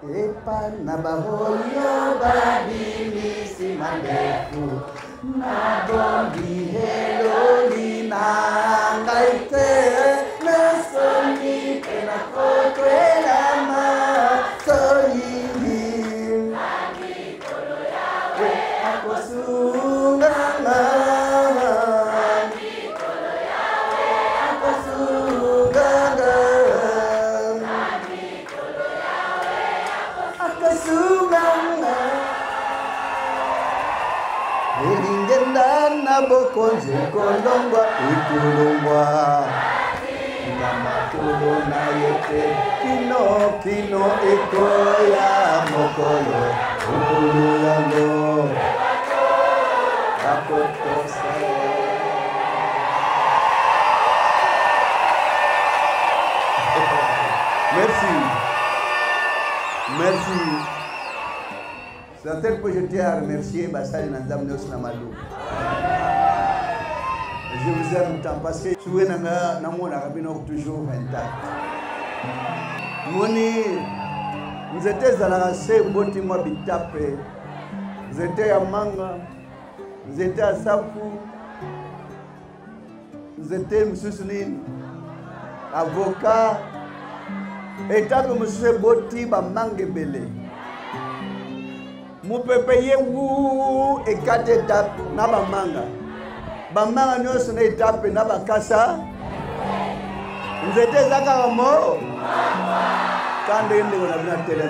Epa na baholio babili mandefu na bondi heloli na ngaite mesoni pena kotrela ma soyini amikolo yawe akosunganga amikolo yawe akosunganga amikolo yawe akosunganga elingenda na bokonzi kolongwa ikulungwa namakolo na yete kino kino ekoya mokolo ukulu yango akotosa. Merci. Merci. C'est un tel que je tiens à remercier Bassali Nandam Neos Namalou. Je vous aime tant parce que je suis toujours intact. Vous étiez à la race, Botima Bitape, vous étiez à Manga, vous étiez à Sapou, vous étiez M. Sounine, avocat, étape M. Boti Bamanga Belé. Vous pouvez payer vous et 4 étapes, Nabamanga. Bamanga nyos na étape na bakasa. Vous étiez à Karamo? Quand vous avez bien télé,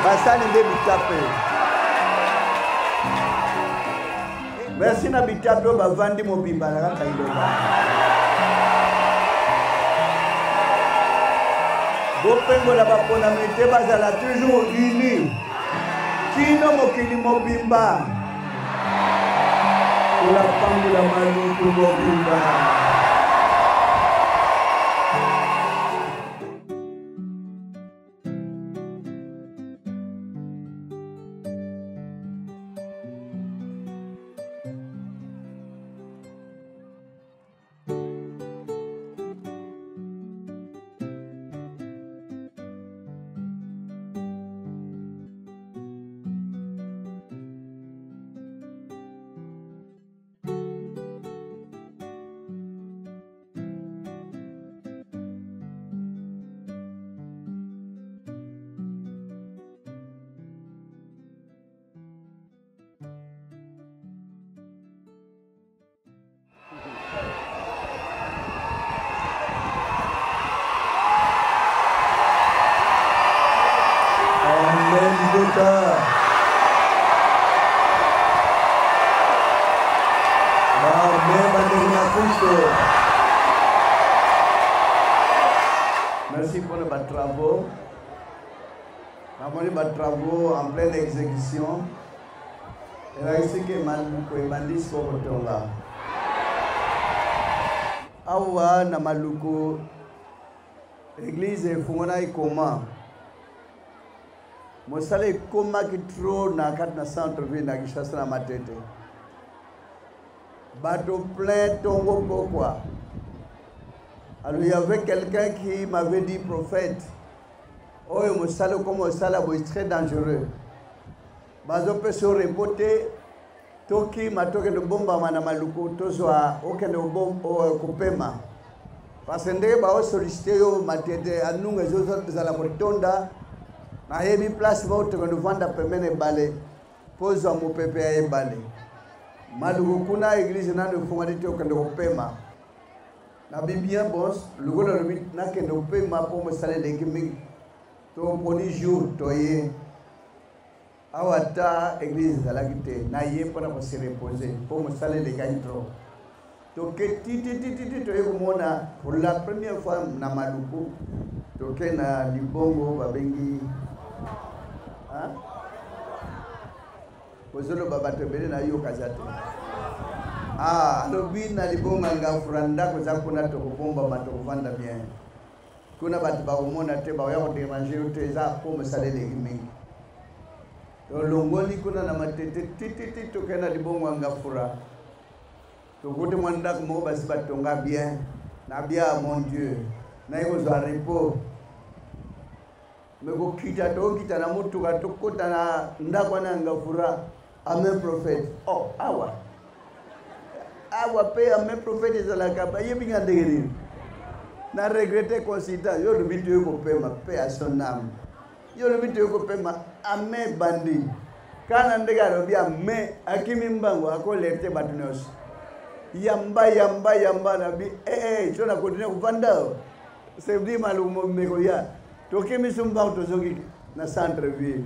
Bassani de Bitape. Merci na Bitape, on va vendre mon bimba. Bopengo la baponamité bazala toujours unis. Kino mokili mobimba. Pour la femme de la manou pour mobimba. Merci pour les travaux. Les travaux en pleine exécution. Et là, ici, que Maluko et Mandis pour le là. Awa na Maluko, l'église est Fungona et Koma. Mosala est Koma qui trop na katna centre-ville na Kishasa na Matete. Bateau plein, tongo pourquoi? Alors il y avait quelqu'un qui m'avait dit, prophète, oh, Mosala comme Mosala est très dangereux. Bazo peut se reporter, toki matoke de bomba mana maluko, tozoa, aucun de bomba kopema. Parce que ndé ba o sollicité yo matete anunga zozo zala kotonda na hebi place ba to ko vanda pemene balé, pose mo pepe ay balé. Maluko kuna église na de fongadi to ko kopema. Na bien boss, le gars de na kende kopema pour me saler les gimmick. To poni jour toye. Awata église à la guité, naïe pour se reposer, pour me saler les gaintro. Donc, pour la première fois, na Maluku, toke na Libongo, Babengi. Hein? Posolo Babatebele na yo kazate. Ah, lobi na Libongo nga franda ko zakuna to bomba matokuvanda bien. Kuna bat ba umona te ba yo déranger te za pour me saler les gimmick. Longoli kuna na matete titi to kana Libongo nga fura. To gote mwanda ko basi batonga bien. Na bien mon Dieu. Na yo za repos. me ko kita to kita na mutu ka to kota na ndakwa na ngafura amen prophète oh awa pe amen prophète ezalaka ba yebi nga ndengeli na regretter considère yo le bitu ko pema paix à son âme yo le bitu ko pema amen bandi kana ndega ro bia me akimi mbango akolete batunos yamba na bi chona continue kupanda c'est dit malumo meko ya toke misumba utozoki na centre ville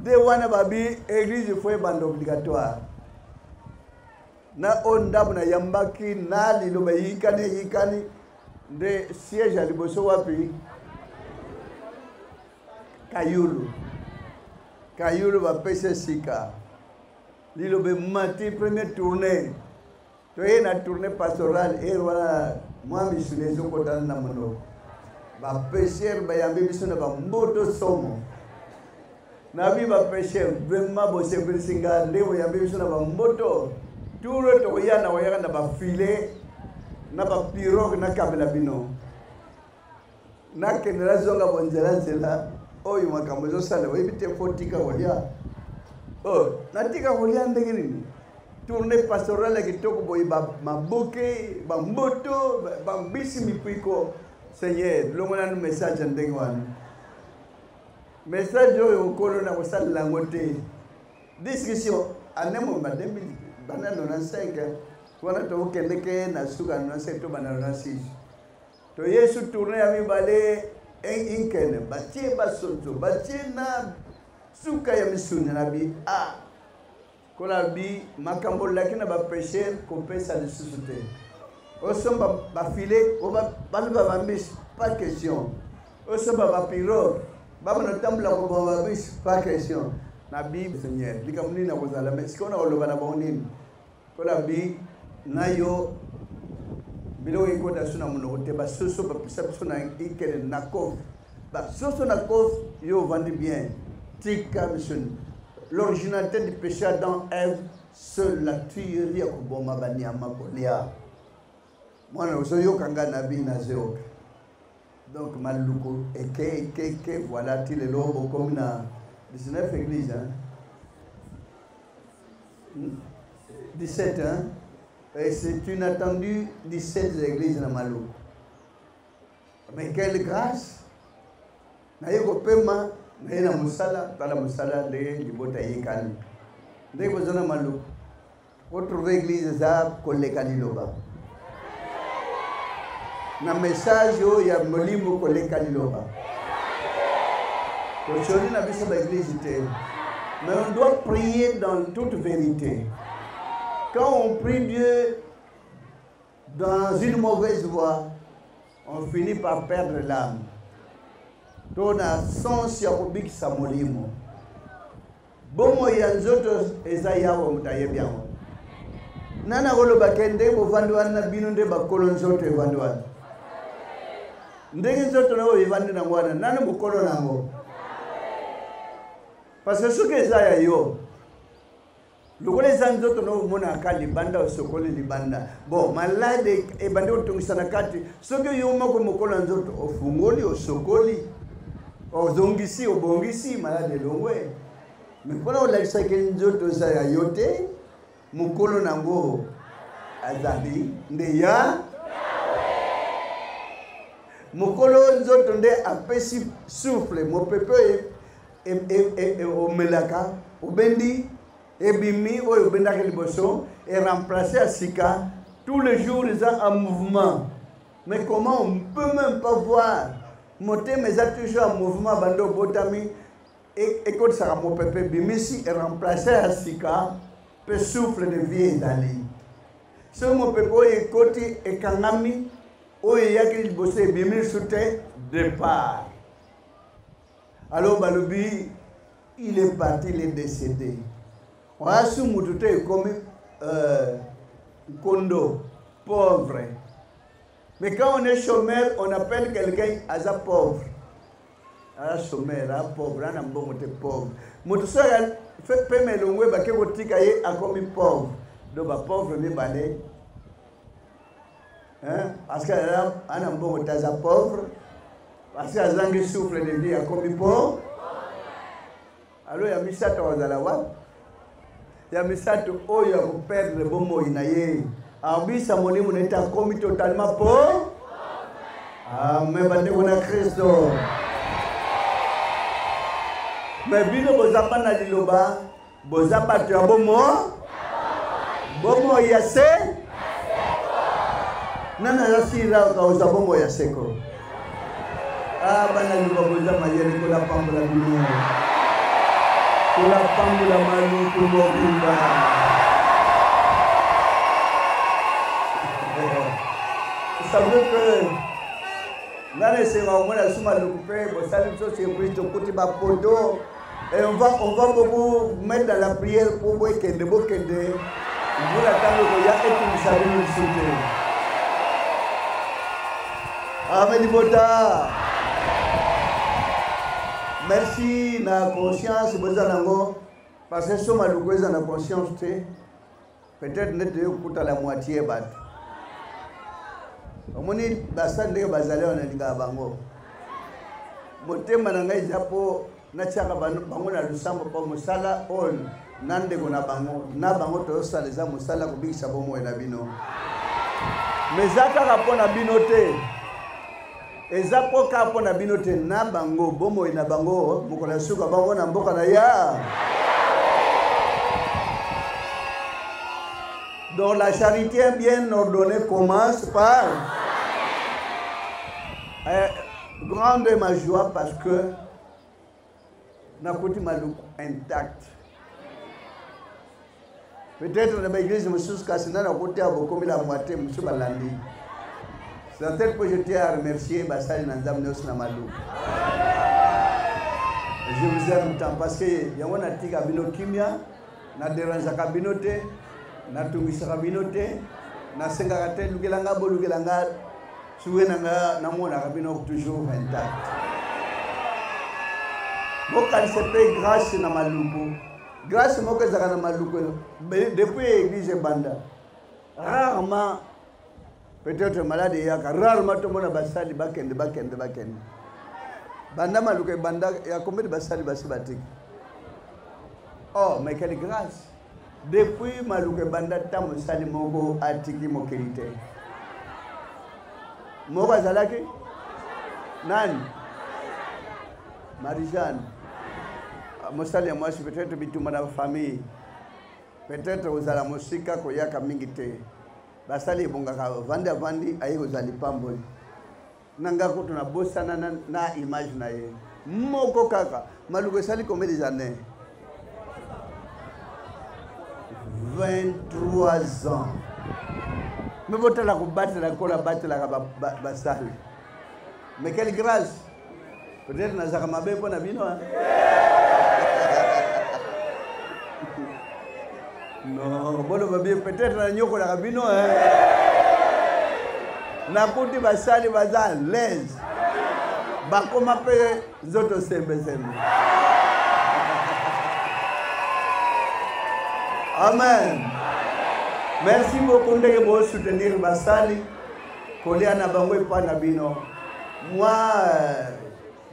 de wana babi église foi bando obligatoire na ondabu na yambaki na liloba yikani de siège à liboso wapi Kayulu va pese sika lilobe mati première tournée to na tournée pastorale et voilà moi missionnaire ko tan na mono ba pêcheur ba yambe bisuna ba mboto somo na bi ba pêcheur vraiment bo se brisinga ndewo yambe bisuna ba mboto turo to yana wayaka na ba filet na ba pirogue na kabela bino na kenera zonga bonzela zela oyo makambo zo sala webite fotika wolia oh natika wolia ndengeni tournée pastorale kitoko boy ba maboke ba mboto ba mbisi mipiko Seigneur longona no message ndengwana message oyo okolo na kosala ngote discussion anemo madembi bana 95 wana to kendeke na suka na secteur bana 96 to Yesu tournée ya mibale inkene batie basonzo batie na suka ya misuni na bi kola bi makambo lakina ba pécher ko pesa de susute osomba ba filet o ba ba mbis pas question osomba ba pirogue ba na tambla ko ba bis pas question na bi Seigneur likamuni na kozala mais sikona oloba na bonini kola bi nayo bilo iko da suna muno te ba soso ba perception na ikere na kof ba soso na kof yo vandi bien tika mission l'originalité du péché dans Ève seule la tuerie ko boma banyama kolia mwana oso yo kanga na bi na zeo donc maluko et que voilà ti le lobo comme na 19 églises hein 17 hein. Et c'est une attendue 17 églises dans Malou. Mais quelle grâce! Nayo pema na musala tala musala de libota yekani. Ndé bozona Malou. Autre église za kolekani loba. Na message yo ya molimo kolekani loba. Aujourd'hui na biso ba église te. Mais on doit prier dans toute vérité. Quand on prie Dieu dans une mauvaise voie, on finit par perdre l'âme. Donc, on a sens yakobik samolimo. Bomo yanzoto ezaya wa mutaye bien. Nana golo bakende bo vandwana na binunde bakolo nzoto e vandwana. Ndenge nzoto na wo vivandi na ngwana nana mukolo nango. Parce que ce que ezaya yo lokole zanzoto no mona kali banda osokole libanda bon malade e bande otungisana kati soki yo moko mokola nzoto ofungoli osokoli ozongisi obongisi malade longwe mais pona olakisa ke nzoto za ya yote mokolo nango azali nde ya mokolo nzoto nde apesi souffle mopepe e omelaka obendi Ebimi ou bendake liboso est remplacé à Sika. Tous les jours, ils sont en mouvement. Mais comment on ne peut même pas voir monter mes actes toujours en mouvement, bando botami et quand ça mon pépé bimisi est remplacé à Sika, peut souffle de vie et d'aller. Ce mon pépé est côté et kanami, où il y a qu'il bosse bimi soutien départ. Alors Balobi, il est parti, il est décédé. On a su moutouté comme condo, pauvre. Mais quand on est chômeur, on appelle quelqu'un à sa pauvre. À chômeur, à pauvre, à bon pauvre. Moutoussa, fait me l'ongwe, baké wotikaye a comme pauvre. Donc, pauvre, mais balé. Hein? Parce qu'elle a un bon à pauvre. parce que azangi souffle de vie akomi po. Alors ya misato ozala wa. Ya misato oyo ko perdre bomoi na ye. Abisa molimu neta akomi totalement po. Amen bandeko na Kristo. Mais bino bozapa na liloba, bozapa to bomo. Bomo ya se. Nana yasira ka bomo ya seko. Bana liloba bozama yele ko la pambula bino. Ko la pambula malu ko bokunda. Vous savez que là, c'est vraiment la somme à l'occupé, bon, ça, c'est pris de côté de poteau. Et on va beaucoup mettre dans la prière pour voir qu'il y a des beaux qui vous l'attendez, il y a et tout, vous savez, nous soutenir. Amen, Bota. Merci, na conscience, parce que somme à l'occupé, na conscience, peut-être net de côté à la moitié, bat. Omoni basande ndenge bazali wana linga bango motema na ngai japo na chaka bango na lusambo pa musala on nande ko na bango to sala za musala ko bikisa bomo na bino mezaka ka pona bino te ezapo ka pona bino te na bango bomo na bango mokola suka bango na mboka na ya. Donc la charité bien ordonnée commence par grande ma joie parce que na côté malou intact. Peut-être dans l'église monsieur Kassina na côté a beaucoup la moitié monsieur Balandi. C'est peut-être que je tiens à remercier Bassali Nandam Neos na malou. Je vous aime tant parce que yango na tika bino kimia na dérange ka binote. Na tumisaka binote na sengaka te lukelanga bo lukelanga suwenanga na mona ka bino toujours intact. Boka c'est grâce na maluko. Grâce moko zaka na maluko depuis église banda. Rarement peut-être malade ya rarement to mona basali bakende. Banda maluko banda ya combien de basali basibatik. Oh mais quelle grâce. Depuis maluke banda tamu sali moko atiki mokelite. Moko zalaki? Nani? Marie-Jeanne. Mosali moi je peut-être bituma na famille. Peut-être uzala musika koyaka mingi te. Basali bongaka vandi ayi kozali pamboli. Nanga ko tuna bosana na image na ye. Moko kaka maluke sali combien des années? 23 ans. Mais vous la combattre la basali. Mais quelle grâce. Peut-être na zakamabe pour na bino. Non, bon peut-être na nyoko la bino na kuti basali baza l'aise. Ba koma pe zoto sembe. Amen. Merci beaucoup de vous soutenir Basali. Koliana bango pa na bino. Moi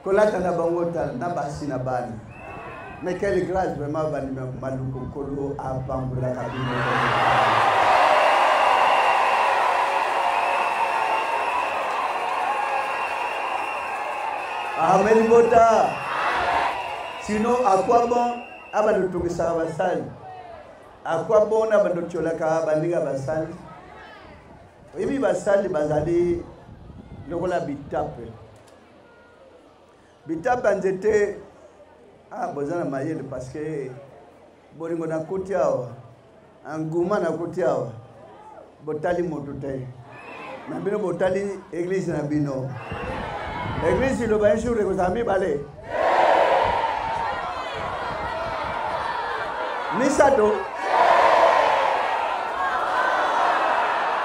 kolata na bango na basi na bani. Mais quelle grâce vraiment bani maluko kolo a bambula kabino. Amen Bota. Sinon à quoi bon abadu tungisa Basali. À quoi bon abando tcholaka bandinga basali? Ibi basali bazali lokola bitape. Bitape anzete bozana mayele parce que bolingo na koti awa anguma na koti awa botali moto te. Na bino botali église na bino. Église lo ba jour ko zami balé. Misato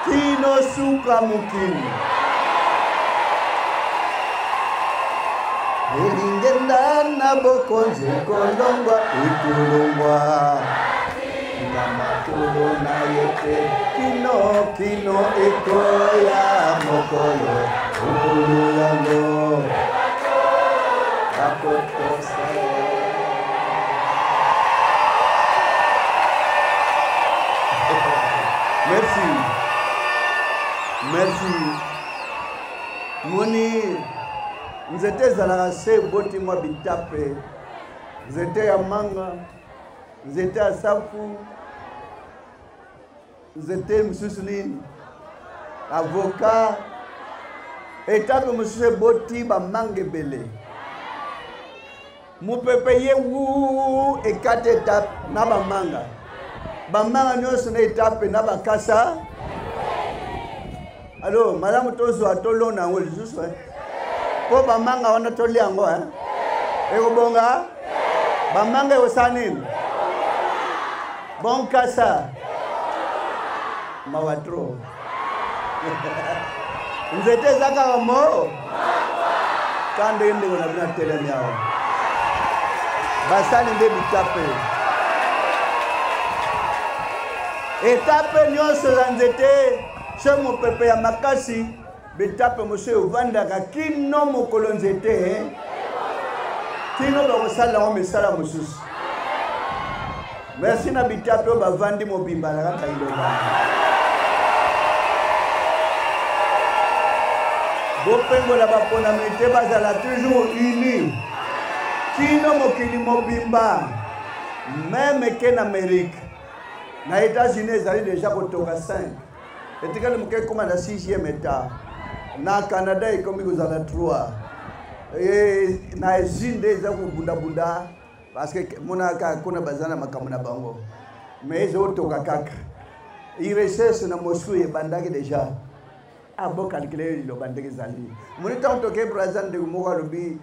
Kino suka mukini Elingenda na bokonje kolongwa ikulungwa Ngamatulu na yete Kino ekoya mokolo Ukulu yango Merci. Merci. Moni, vous étiez à la race, boti moi bitape. Vous étiez à Manga, vous étiez à Safou, vous étiez M. Souline, avocat. Étape M. Boti, ba mangue belé. Vous pouvez payer ou et 4 étapes, na ba manga. Bamanga nyonso na étape na bakasa. Alors, madame Tozo a tolo na ngol juste hein. Po bamanga wana toli yango hein. Eko bonga? Bamanga yosanini. Bon kasa. Mawatro. Vous êtes zaka mo? Kande inde ngona bina tele miao. Basali nde bitape. Étape nyonso za nzete chez mon pepe ya makasi bitape monsieur ovandaka kino mokolo nzete kino bakosala ngo misala mosusu. Merci na bitape oyo bavandi mobimba na kaka iloba bopengola baponamite bazala toujours unis kino mokili mobimba même que en Amérique. Na États-Unis, ils arrivent déjà au 5. Et tu as comme la 6e état. Na Canada, ils comme ils ont 3. Et na Égypte, ils ont bunda bunda. Parce que mon aka kuna bazana makamuna bango. Mais ils ont au kakak. Ils recherchent na Moscou et bandaki déjà. Ah bon calculer le bandaki zali. Mon état en toke Brazil de Moka lobi.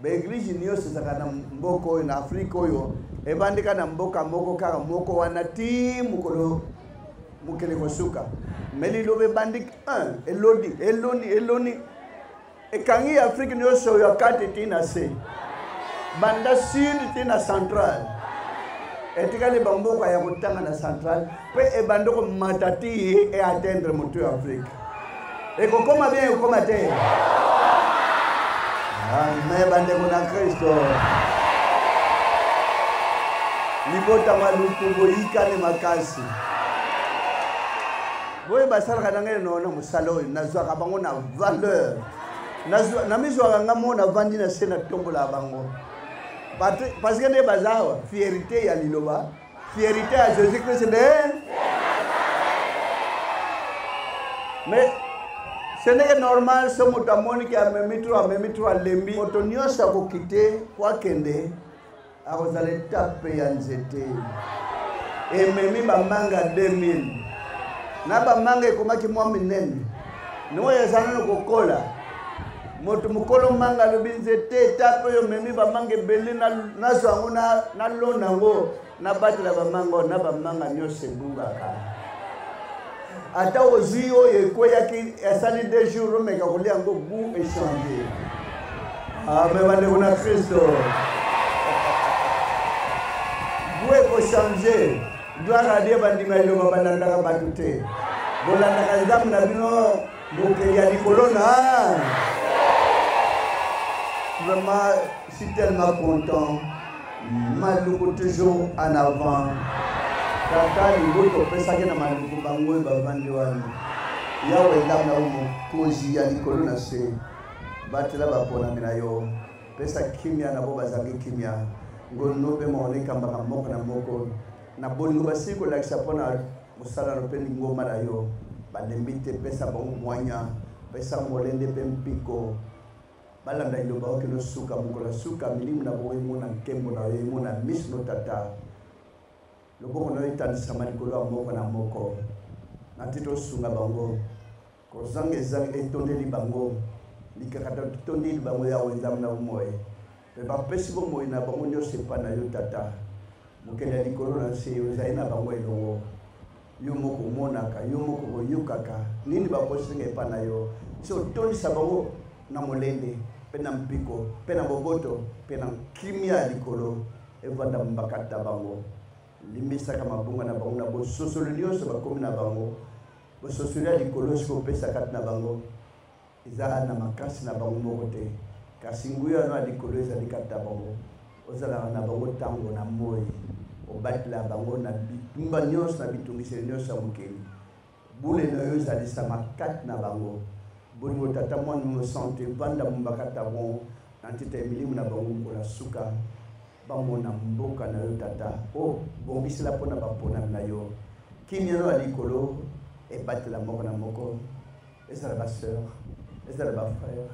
L'église nyo sezaka na mboko na Afrique oyo ebandika na mboka moko kaka moko wana ti mukolo mukele kosuka meli lobe bandik 1 eloni ekangi Afrique nyo so ya kati tina se banda sud tina central etikali bamboko ya kutanga na central pe ebandoko matati e atteindre moto ya Afrique ekokoma bien ekoma te. Amen, bande mona Kristo. Libota maluku boyika ne makasi. Boye basala kanangele no na musalo nazwa kabango na valeur. Nazwa na mizwa ngamo na vandi na sena tombola bango. Parce que ne bazawa fierté ya liloba, fierté à Jésus-Christ de. Mais ce n'est normal, ce motamoni qui a mémitro à lembi. Motonio sa ko kite kwa kende a kozale tape ya nzete. Et memi ba manga 2000. Na ba manga ekomaki mwa minene. No ya sana ko kola. Moto mukolo manga lobi nzete tape yo memi ba manga beli na zango na lona ngo na batela ba manga nyose bunga ka. Ata ozio yekoyaki esali 2 jours mais kakolia ngo goût échanger. Amen bande kuna Kristo. Goût ko changer. Gloire à Dieu bandima iloma bandanda ka batute. Bolanda ka nzam na bino bokeli ya likolona. Vraiment je suis tellement content. Maluko toujours en avant. Kaka liboto pesa ke na maluku bango bavandi wani yawe ndamna umo koji ya likolo na se batela bapona mina yo pesa kimia na boba zangi kimia ngono be mone kamba moko na moko na bolingo basiko la kisapona musala no peni ngoma na yo balembite pesa bango mwanya pesa molende pempiko balanda iloba okelo suka mukola suka milimu na boye mona nkembo na yo mona misno tata. Le bon on est en Samalikolo moko na moko na tito sunga bango ko zange zange etonde li bango likakata tonde li bango ya wenzam na umoe pe ba pesi bo moy na bango nyo sepa na yo tata mokele likolo na se yo zaina bango elongo yo moko monaka yo moko yukaka nini ba posinga epa na yo so toni sabango na molende pe na mpiko pe na boboto pe na kimia likolo evanda mbakata bango. Limisa kama bunga na bango na bo sosolio so bakomi na bango bo sosolia likolo so pesa kat na bango iza na makasi na bango moko te kasi nguya no alikolo ezali kata bango ozalaka na bango ntango na moi obatela bango na bitumba nyonso na bitungiseli nyonso ya mokili bule na yo ezalisama kati na bango bolingo tata mwana mosante vanda mombakata bon na ntita emilimu na bango mkola suka bamona mboka na yo tata o bongisela mpona baponami na yo kimia no alikolo ebatela moko na moko ezala baseur ezala bafrère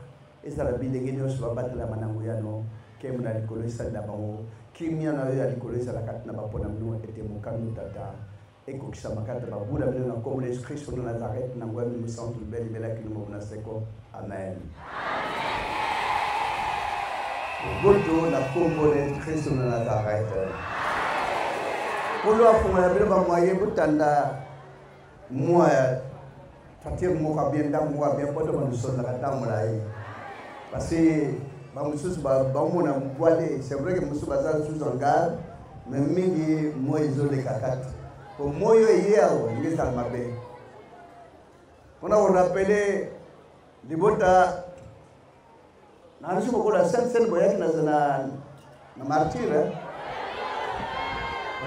ezala bilenge nyonso babatelama na nguyano kemu na likolo esalela bango kimia na yo ya likolo ezala kati na baponami no ete mokano tata ekokisama kati babula bino na kombo na yesu kristo na nazareth na ngwami mosantu libeli belaki limo na seko amen boto na kombo na yesu kristo na nazareth kolo afungola bino bamwaye botanda mwa fatir moko bien ndambo moko bien poto banusonaka ntango molai parce que bamosusu bamona mobwale c'est vrai que mosusu baza susu en garde mais mingi moi ezoleka kati po moyo eye awa nge ezala mabe mpona korapele libota nanasu mokola sene boyaki na martyre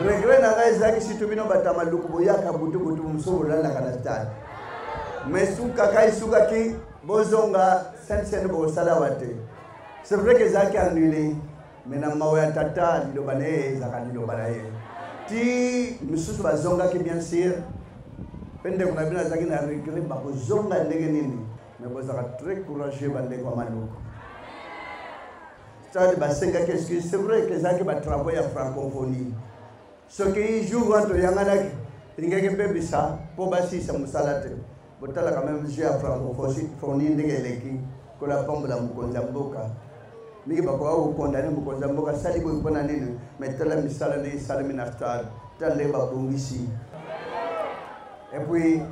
regret na ngai ezalaki surtout bino bato ya maluku boyaka butu mosusu bolalaka na stade mais suka kai sukaki bozonga sene bokosala wa te c'est vrai que ezalaki annulé mais na mawa ya tata liloba na ye ezalaka liloba na ye ti misusu bazongaki bien sûr mpe ndeko na bino azalaki na regret bakozonga ndenge nini mais bozalaka très courageux bandeko ya maluku stade basengaki excuse c'est vrai que ezalaki batravail ya francophonie soki jour wana toyanganaki elingaki mpe bisa mpo basisa mosala te botala quand même jeu ya francophonie ndenge eleki kola pambola mokonzi ya mboka mingi bakoka kokondane mokonzi ya mboka asali boye mpona nini mais tala misala nde esalemi na stade tala ndenge babongisi et puis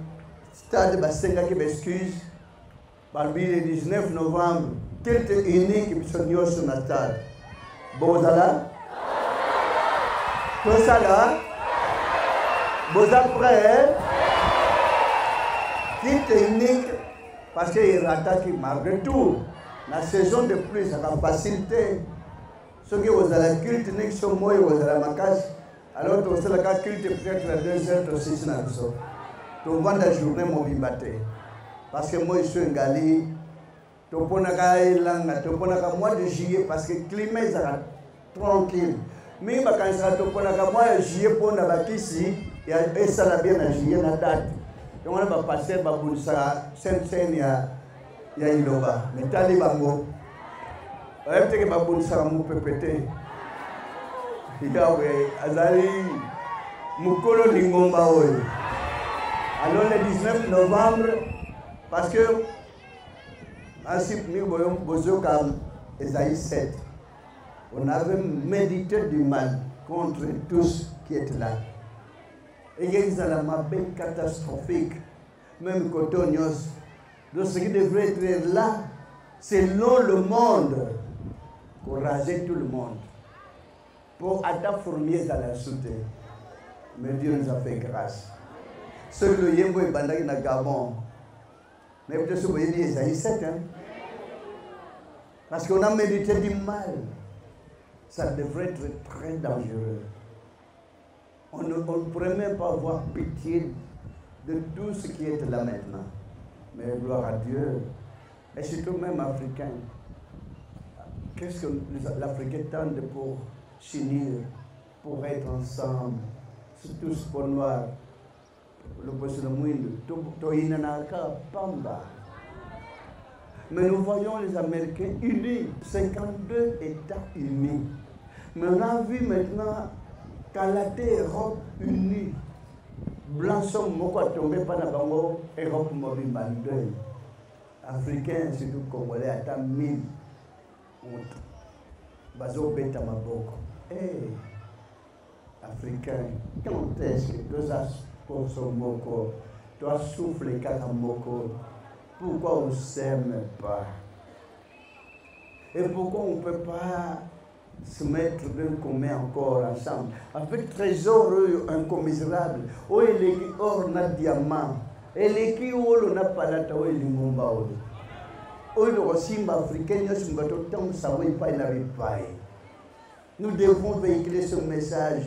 stade basengaki baexcuse balobi le 19 novembre culte unique biso nyonso na stade bozala tosala boza prêt culte unique parce qu'il rataki malgré tout la saison de pluie ça va faciliter ceux qui ont la culte unique sont moi ils ont la makasi alors tu sais la culte peut-être à 2 heures tu sais na biso tu vends la journée mobimba te parce que moi je suis ngali tu pona ka ilanga tu pona ka mois de juillet parce que climat est tranquille mais ba quand ça tu pona ka mois de juillet pona bakisi et ça la bien na juillet na date donc on va passer ba bulsa sen ya iloba metali bango ayebite ke babundisaka mopepete yawe azali mokolo lingomba oyo alors le 19 novembre parce que ainsi mingi bozoka Esaïe 7 on avait médité du mal contre tous qui étaient là et ezala mabe catastrophique même côté nyonso. Donc ce qui devrait être là, selon le monde, pour raser tout le monde, pour attaquer fourmier dans la soute. Mais Dieu nous a fait grâce. Ce que le Yembo et Bandaki na Gabon, mais peut-être que vous voyez Esaïe 7, hein? Parce qu'on a médité du mal. Ça devrait être très dangereux. On ne pourrait même pas avoir pitié de tout ce qui est là maintenant. Mais gloire à Dieu, et surtout même africain. Qu'est-ce que l'Africain tente pour s'unir, pour être ensemble, surtout ce pour noir, le poste de Mouinde, tout Inanaka, Pamba. Mais nous voyons les Américains unis, 52 États unis. Mais on a vu maintenant Canada, Europe unie. Blanc moko tombé pas dans bango Europe mobimba ndoi africain surtout congolais ata 1000 bazo beta maboko africain quand est-ce que deux as pour son moko toi souffle kaka moko pourquoi on s'aime pas et pourquoi on peut pas se mettre d'un commun encore ensemble avec trésor incommensurable où il est or na diamant et les qui où l'on a pas la taille lingomba Nous devons véhiculer ce message.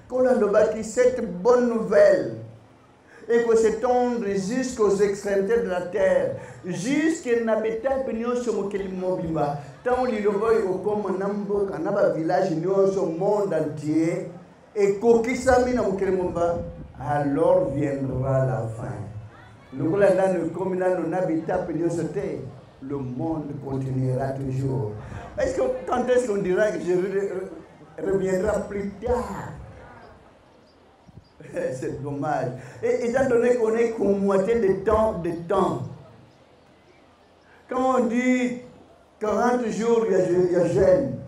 Qu'on a bâti cette bonne nouvelle et que s'étendre jusqu'aux extrémités de la terre, jusqu'à l'habitat pignon sur lequel mobimba. Tant il y a comme un village sur le monde entier et kokisami na mokemomba, alors viendra la fin. Le monde continuera toujours. Est-ce que quand est-ce qu'on dira que je reviendrai plus tard? C'est dommage. Et étant donné qu'on est qu'au moitié de temps, quand on dit 40 jours, il y a jeûne,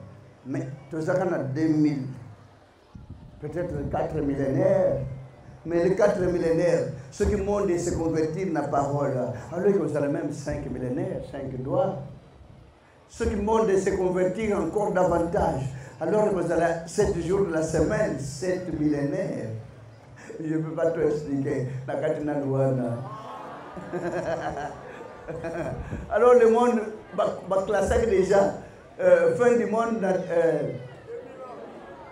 mais tout ça qu'on a 2000, peut-être 4 millénaires. Mais les 4 millénaires, ceux qui montent et se convertir dans la parole, alors que vous avez même 5 millénaires, 5 doigts. Ceux qui montent et se convertir encore davantage, alors que vous avez 7 jours de la semaine, 7 millénaires. Je ne peux pas te expliquer. Alors le monde va classer déjà, fin du monde,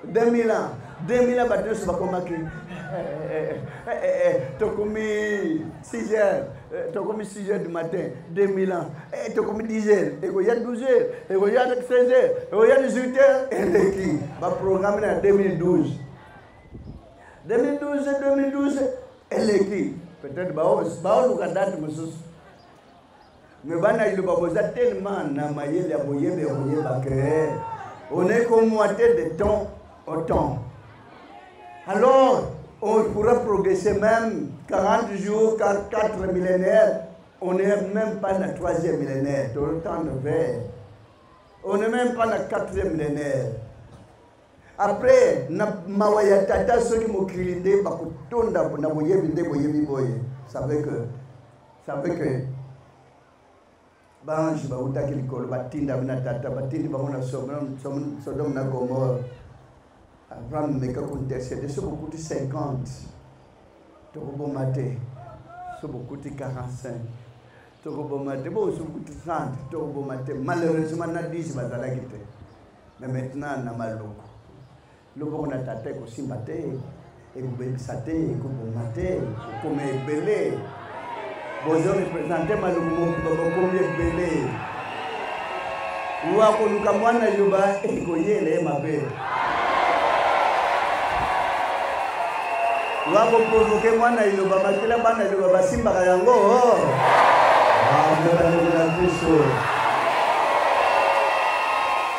2000 ans. 2000 ans, tu vas commencer. Tu as commis 6 heures. Tu as commis 6 heures du matin, 2000 ans. Tu as commis 10 heures. Il y a 12 heures. Il y a 16 heures. Il y a 18 heures. Et l'équipe va programmer en 2012. 2012, et l'équipe. Peut-être que nous avons date, mais il y a tellement on est comme moitié de temps au temps. Alors, on pourra progresser même 40 jours, 4 millénaires. On n'est même pas dans le 3e millénaire, tout le temps de verre. On n'est même pas dans le 4e millénaire. Après, mawaya tata ceux qui m'ont crié, ça veut que banji ba utaki likolo batinda bina tata batindi bamona Sodome na Gomorrhe. Abraham meka intercéder sur beaucoup de 50 torobo maté sur beaucoup de 45 torobo maté bon sur beaucoup de 30 torobo maté malheureusement na 10 bazala kité mais maintenant na maloko loko na tata ko simbate et ko bebisate ko bomate ko mebele bozo représenter maloko ko mebele wa ko luka mwana yuba e ko yele mabe wako provoke mwana iloba makila bana iloba basimba yango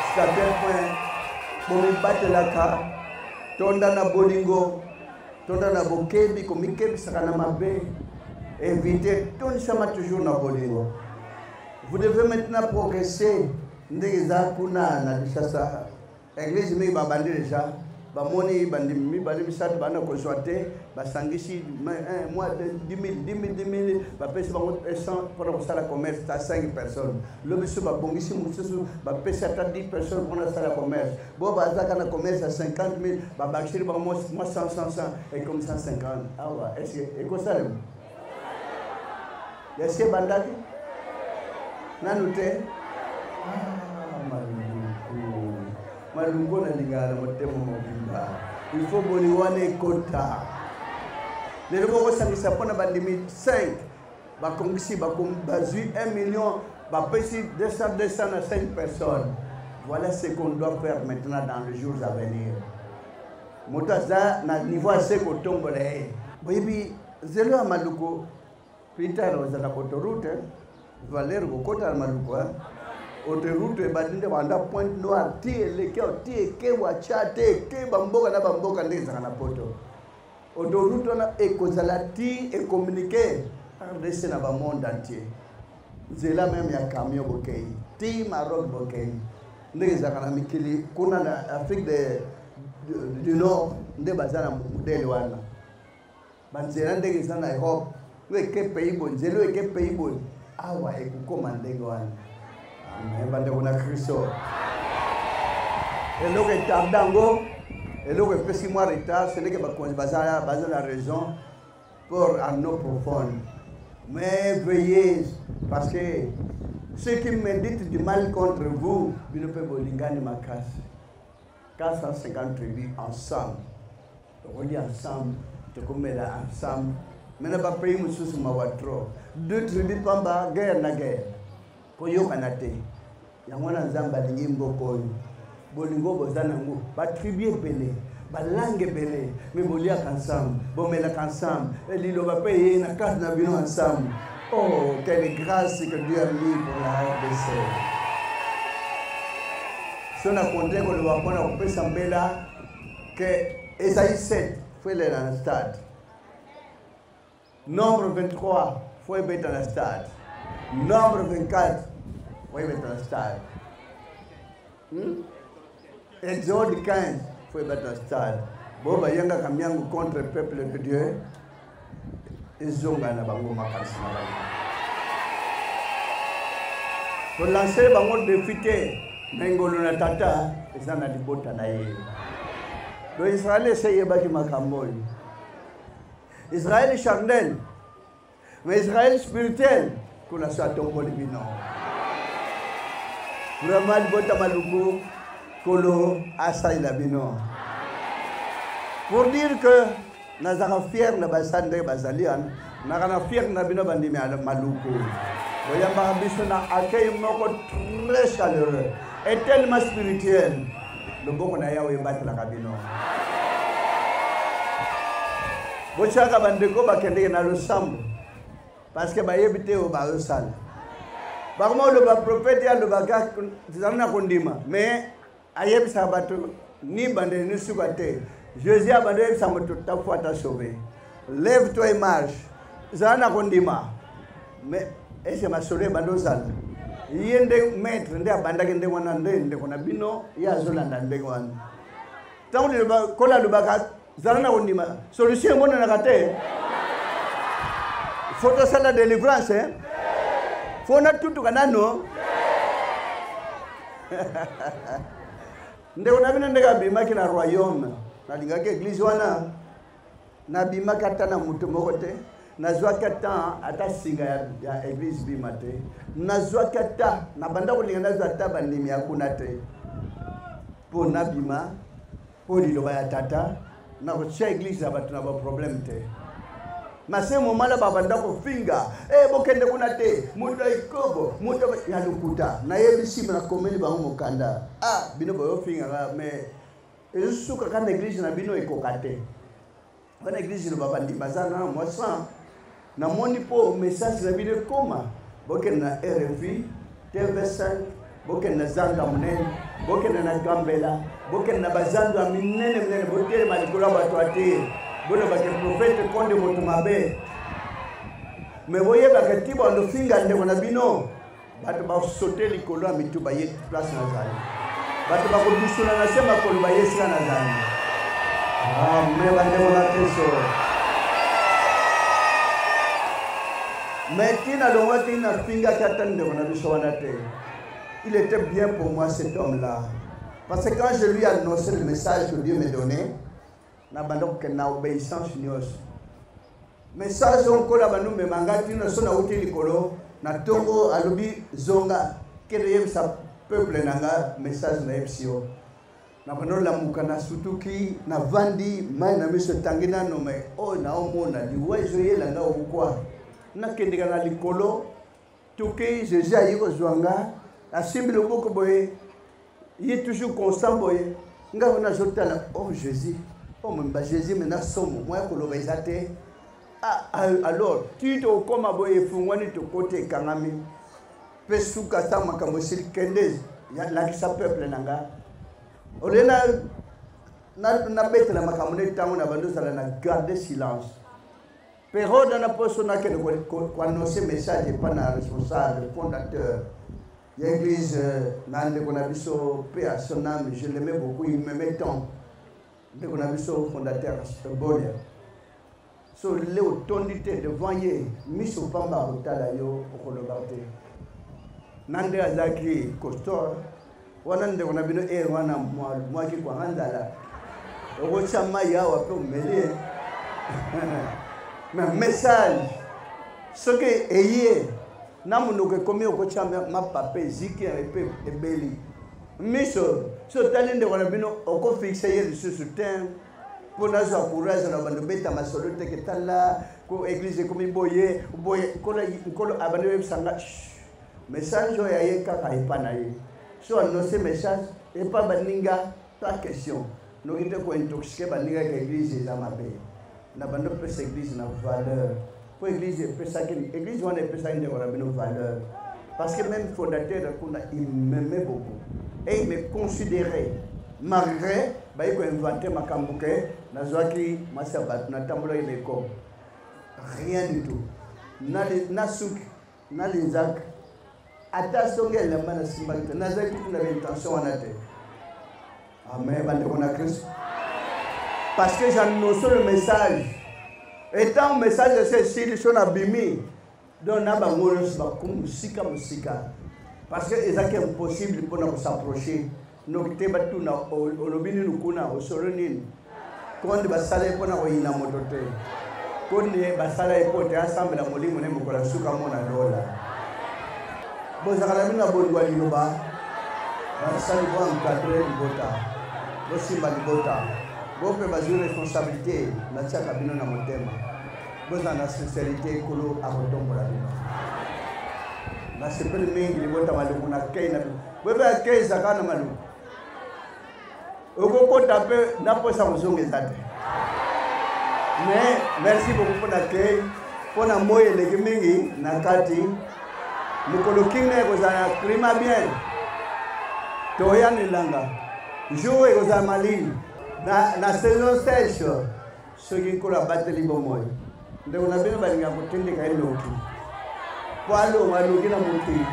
jusqu'à quel point bomi batelaka tonda na bolingo tonda na bokebi komikebi sakana mabe éviter tout ça toujours na bolingo. Vous devez maintenant progresser ndeza kuna na sasa église mi babandi déjà bamoni bandimi balimisatu bana konsoate basangisi moi 10 000 bapesi bango 100 pour la commerce à 5 personnes le monsieur babongisi mususu bapesi ata 10 personnes pour la commerce bo bazaka na commerce à 50 000 babakiri bango moi 100 et comme 150 ah ouais est-ce que eko salem est-ce que bandaki nanute malungo na lingala motemo mobimba il faut boliwane kota les loko sangisa pona bandimi 5 bakongisi bazui 1 million bapesi 200 à 5 personnes. Voilà ce qu'on doit faire maintenant dans les jours à venir. Motaza na niveau assez kotombole boyibi zelo amaluko Peter ozana kotoroute Valer kokota maluko autoroute et bandinde banda Pointe Noire tie ke wachate ke bamboka na bamboka ndeza na poto autoroute na ekozala ti et communiquer par na ba monde entier zela même ya camion bokei ti Maroc bokei ndeza kana mikili kuna na Afrique du Nord nde bazana modèle wana banzela ndeza na Europe weke pays bon zelo weke pays bon awa ekukoma ndenge wana bande kuna Kristo et donc tardango et donc petit mois retard c'est que bazala la raison pour un eau profonde mais veillez parce que ceux qui méditent du mal contre vous, bino pe bolingani makasi. 450 tribus ensemble. On dit ensemble, tu commets là ensemble. Maintenant, pas pays mususu mawatro. 2 tribus pamba guerre na guerre. Koyo kanate. Yangwana nzamba lingi mboko. Bolingo bozana ngo. Ba tribu belé. Ba langue belé. Mais bolia ensemble. Bomela ensemble. Et lilo va payer na carte na bino ensemble. Oh, quelle grâce que Dieu a mis pour la RDC. Si on a compté qu'on va prendre un peu Sambela, que Esaïe 7, il faut aller dans le stade. Nombre 23, il faut être dans le stade. Nombre 24, il faut être dans le stade. Exode 15, il faut être dans le stade. Bon, il y a un camion contre le peuple de Dieu. Pour lancer bango défité, mengolo na tata, ezana libota na ye. Do Israël essaye baki makamboy. Israël charnel, mais Israël spirituel, kuna sa tombo libino. Vraiment libota maluku, kolo asay labino. Pour dire que nazara fier na basande bazalian, nakana fier na bino bandimi ala maluku. Voyamba biso na accueil moko très chaleureux et tellement spirituel. Le boko na yawe battre la kabino. Bochaka bandeko bakende na losambo parce que bayebite o ba osala. Bakoma le ba prophète ya le baga zana kondima mais ayebisa bato ni bande ni subate. Jésus a bandé sa moto ta foi t'a sauvé. Lève-toi et marche. Zana kondima. Mais et c'est ma soleil bandozal. Yende maître nde abanda kende wana nde kona bino ya zolanda nde wana. Tangu le kola le baga zana kondima. Solution mbona nakate. Faut ça la délivrance hein. Faut na tutu kanano. Nde kona bino nde kabima kina royaume. Nalinga ke église wana na bima katana mutu mokote nazwa kata ata singa ya église bimate nazwa kata na banda kolinga nazwa ta bandimi yakuna te po na bima po liloba ya tata na ko cha église abatu na ba problème te mase momala babanda ko finga bokende kuna te mutu ikobo mutu ya lukuta na yebisi na komeli ba mokanda bino boyo finga mais esuka kana église na bino ekokate kana église no baba ndimazana moi sans na moni po message na bino koma boken na RFI TV5 boken na zanga munene boken na gambela boken na bazando minene botere malikula bato ate bono bake prophète konde moto mabe me boye bakatiba ndo finga ndeko na bino bato ba sauter likolo amituba ye place na zali bato bakudusula na sema koluba Yesu na zani. Amen bande mona Kristo. Mais qui n'a l'homme qui n'a finga katande on a biso wana te. Il était bien pour moi cet homme-là. Parce que quand je lui ai annoncé le message que Dieu me donnait, na bando que na obéissance nyos. Message on kola banu me mangati na sona uti likolo na tongo alobi zonga kere sa peuple nanga message na epsio na bano la mukana sutuki na vandi mai na miso tangina no me na omona liwezo yela nga okwa na kendika na likolo tuki Jésus ayiko zwanga asimbi loboko boye yi toujours constant boye nga ona jotala Jésus mba Jésus mena somo moi ko loba izate alors tu to koma boye fungwani to kote kangami pesuka sama kama silkende ya la kisa peuple nanga olena na bete na makamune tangu na bandu sala na garder silence pero na poso na ke ko annoncer message pas na responsable fondateur ya église nande kona biso pe à son âme je l'aimais beaucoup il m'aimait tant de kona biso fondateur Bolia so le autorité devant ye miso pamba otala yo okolobate nande azaki kostor wana nde kona bino wana mwaki kwa handala okocha maya wape umele mais message ce que ayé namunoke komi okocha ma pape ziki epe ebeli miso so tali ndeko na bino oko fixe ye lisusu tem pour nazwa courage na bando beta masolo teke tala ko église komi boye kolo abande sanga message ya ye kaka epana ye so annoncer message et pas baninga pas question no kite ko intoxiquer baninga ke église za mabe na bando pesa église na valeur pour église pesa que église on est pesa ndeko na bino valeur parce que même fondateur il m'aimait beaucoup et il me considérait malgré bah il a inventé ma cambuke na zwaki masabat na tambola ileko rien du tout na souk na les actes attention ngel la mana simbakte na zaki kuna intention wanate amen bande kona Christ parce que j'annonce le message étant un message de ces sur abimi donc na ba ngolos ba musika parce que c'est impossible pour nous s'approcher donc te batu na olobini nukuna osolonini konde basala epona koyina motote konde basala epote ensemble na molimo ne mokola suka mona lola bozakala bina bondwa liloba basali bo encadrer libota bosimba libota bope bazwi responsabilité na tiaka bino na motema boza na sincérité kolo akotombola bino na sepeli mingi libota maluku na kei na bebe kei zakana maluku Oko tape na posa muzonge zate. Mais merci beaucoup pour l'accueil. Pour la moye leki mingi na kati. Mukolo kinga kozana klima bien. Toya nilanga. Joue kozana malini. Na saison sèche. Soki kola bateli bomoy. Nde unabena balinga kutindi kailoki. Kwalo maluki na muti.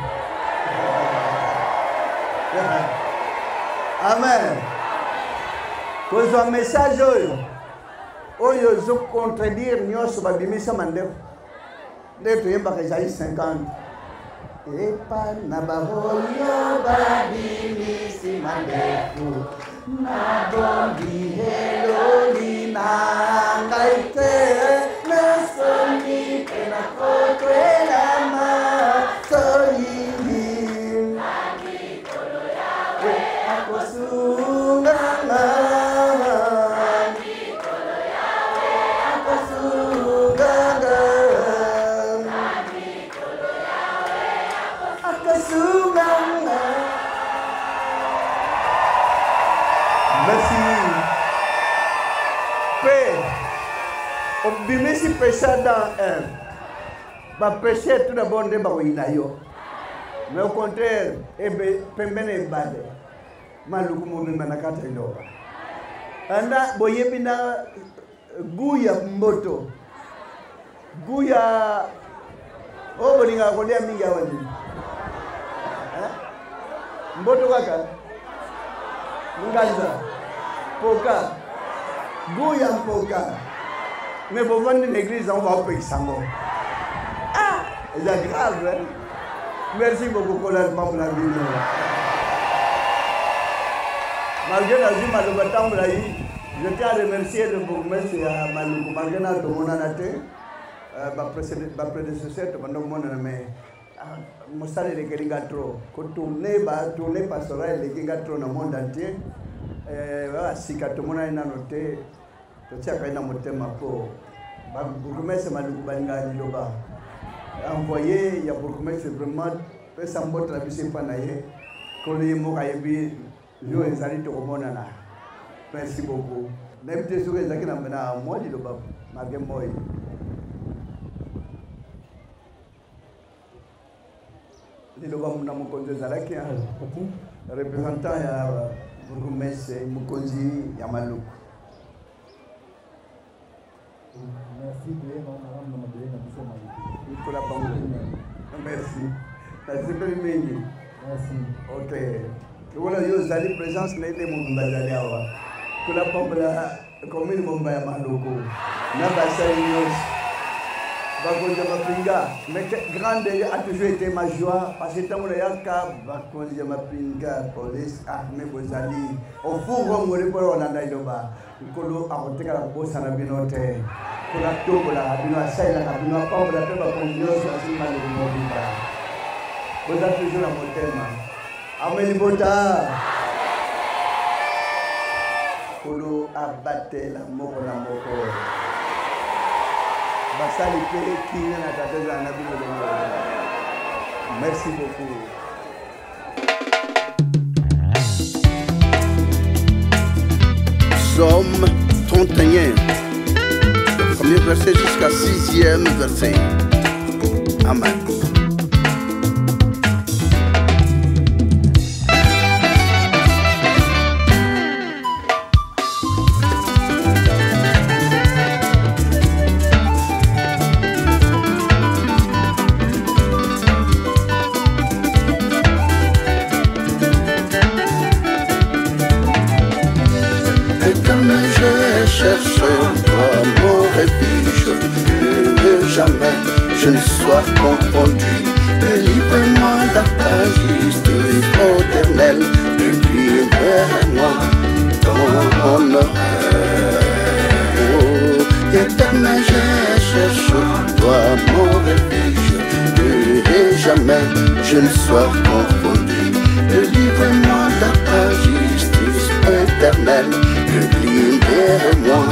Amen. Cause un message oyo zo contredire nyonso babimisa mandeko nde toyemba ka Isaïe 50 epa na bahoyo babimisi mandeko na bondi heloni na ngai te nasoni pe na kotrela ma soyingi amikolo yawe akosunganga Bimisi péché dans un. Ba péché tout d'abord de baoina yo. Mais au contraire, pembene bade. Maluku mo bimana kata ilo. Anda boyebina guya mboto. Guya bolinga kolia mingi awandi. Mboto kaka. Nganza. Poka. Guya poka. Mais pour vendre l'église, on va payer ça. Ah, c'est grave. Hein? Merci beaucoup pour la vie. Malgré la vie, je tiens à remercier le bourgmestre Maluku. Malgré la vie, ma prédécesseur, je suis allé tourner pastoral dans le monde entier. Si tu as noté, totiaka ina motema po bourgmestre Maluku balinga liloba envoyé ya bourgmestre vraiment pesa mbota na biso epa na ye kolo ye moko ayebi yo ezali tokomonana merci beaucoup nayebi te soki ezalaki na mwa liloba mage moi liloba na mokonzi ezalaki représentant ya bourgmestre mokonzi ya Maluku. Merci Merci. Merci. Merci. Ok. Voilà, yo zali présence na ile mungu bazali awa. Kula pambla commune Momba ya Maluku. Na basali yos. Bakonja mapinga. Mais grande a toujours été ma joie parce que tant que yaka bakonja mapinga police armée bozali. Au four ngole pour on anda iloba. Kolo akoteka la bosa na binote. Kula tobola bino asaila na bino pambla pe bakonja yos asima le mobimba. Vous êtes toujours à mon thème. Amelibota. Kolo abatté la moko na moko. Basali pe kina na tateza na bino longo. Merci beaucoup. Somme 31. Le premier verset jusqu'à 6e verset. Amen. Je cherche toi mon refuge, que jamais je ne sois confondu. Délivre-moi de ta justice éternelle, depuis vers moi ton horreur. Oh, éternel, je cherche toi mon refuge, que jamais je ne sois confondu. Délivre-moi de ta justice éternelle, plie vers moi